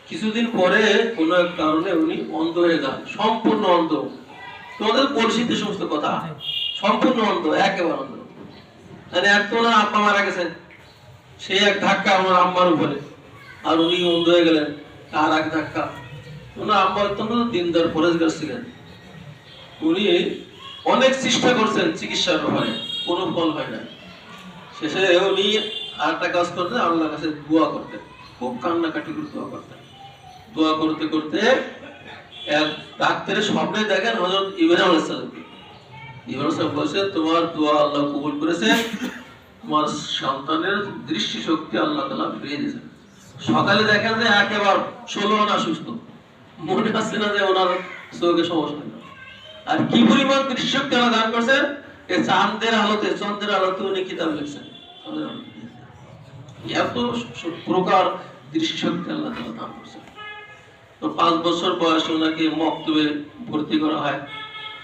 কিছুদিন পরে কোন এক কারণে উনি অন্ধ হয়ে যান, সম্পূর্ণ অন্ধ। তোমাদের পরিচিত সমস্ত কথা, সম্পূর্ণ অন্ধ, একেবারে অন্ধ। মানে এক তো ওনার আব্বা মারা গেছেন, সেই এক ধাক্কা ওনার আম্মার উপরে, আর উনি অন্ধ হয়ে গেলেন আর এক ধাক্কা। ওনার আম্মা অত্যন্ত দিনদার পরেশগার ছিলেন। উনি অনেক চেষ্টা করছেন চিকিৎসার ব্যাপারে, কোনো ফল হয় না। শেষে উনি আর একটা কাজ করতেন, আল্লাহর কাছে দোয়া করতেন, খুব কান্নাকাটি করে দোয়া করতেন। দোয়া করতে করতে এক ডাক্তারের স্বপ্নে দেখেন হযরত ইব্রাহিম আলাইহিস সালামকে। ইব্রাহিম সাহেব বলেছে, তোমার দোয়া আল্লাহ কবুল করেছে, তোমার সন্তানের দৃষ্টি শক্তি আল্লাহ তাআলা ফিরিয়ে দিয়েছেন। সকালে দেখেন যে একেবারে 16 আনা সুস্থ, মনে আছে না যে ওনার চোখে সমস্যা নেই। আর কি পরিমাণ দৃষ্টি শক্তি আল্লাহ দান করছেন, এই চাঁদের আলোতে, চন্দ্রের আলোতে উনি কিতাব লিখছেন। এত প্রকার দৃষ্টি শক্তি আল্লাহ তাআলা দান করছেন। তো 5 বছর বয়সে ওনাকে মক্তবে ভর্তি করা হয়।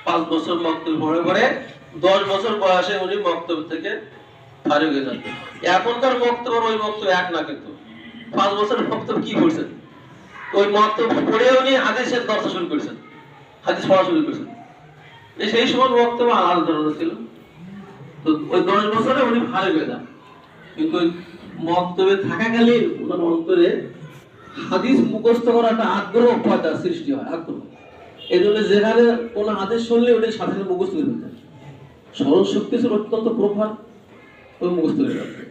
5 বছর মক্তবে পড়ে পরে 10 বছর বয়সে উনি মক্তব থেকে ফারিগ হয়ে যান। এখনকার মক্তব আর ওই মক্তব এক না, কিন্তু 5 বছর মক্তব কি করছেন, ওই মক্তব পড়ে উনি হাদিসের দর্শন শুরু করেছেন, হাদিস পড়া শুরু করেছেন। সেই সময় মক্তব আলাদা ধরনের ছিল। তো ওই 10 বছরে উনি ফারিগ হয়ে যান, কিন্তু ওই মক্তবে থাকাকালীন ওনার অন্তরে হাদিস মুখস্থ করার একটা আগ্রহ পয়দা সৃষ্টি হয়, আগ্রহ। এই জন্য যেখানে কোন হাদিস শুনলে ওটা সাথে সাথে মুখস্থ করে ফেলতেন। স্মরণ শক্তি ছিল অত্যন্ত প্রখর, ওই মুখস্থ করে ফেলতেন।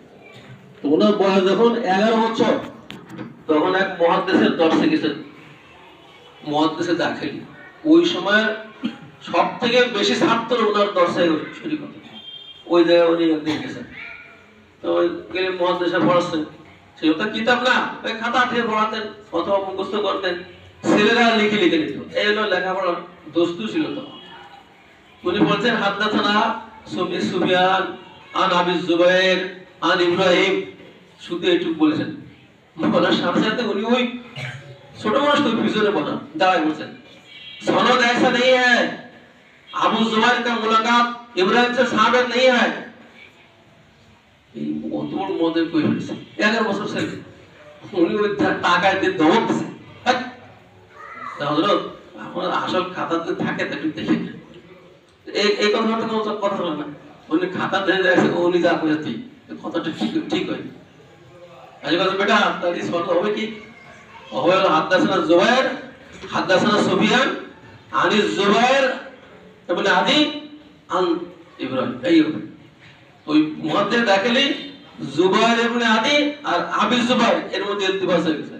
তো ওনার বয়স যখন 11 বছর, তখন এক মুহাদ্দিসের দর্শে গেছেন, মুহাদ্দিসে দাখিল। ওই সময় সব থেকে বেশি ছাত্র ওনার দর্শে শরীক হতো। ওই জায়গায় উনি একদিন গেছেন, তো ওই গেলে মুহাদ্দিসে পড়াচ্ছেন। সেও তো কিতাব না, ওই খাতা দিয়ে পড়াতেন অথবা মুখস্থ করতেন, ছেলেরা লিখে লিখে নিত। এই হলো লেখাপড়ার দস্তু ছিল তখন। উনি বলছেন, হাদ্দাসানা সুফিয়ান আন আবি যুবাইর আন ইব্রাহিম, শুধু এইটুকু বলেছেন। বলার সাথে সাথে উনি ওই ছোট মানুষ তো পিছনে বলেন দাঁড়ায় বলছেন, সনদ ऐसा नहीं है, আবু যুবাইর का मुलाकात इब्राहिम से साबित नहीं है। এই অতবড় মদের কই হয়েছে 11 বছর ছেলে, উনি ওই টাকা দিয়ে ধমক দিছে। হযরত আপনার আসল খাতাতে থাকে তা একটু দেখে নেন। এই কথাটা কোনো কথা বলে না, উনি খাতা ধরে রাখছে, উনি যা করেছে কথাটা ঠিক হয়। আজ কথা বেটা তার সনদ হবে কি, হবে হাদ্দাসানা যুবাইর হাদ্দাসানা সুফিয়ান আনি যুবাইর ইবনে আদি আন ইব্রাহিম। এই ওই মুহাদ্দিস দাখিলি যুবাইর ইবনে আদি আর আবি যুবাইর এর মধ্যে ইত্তিবাস হয়ে গেছে।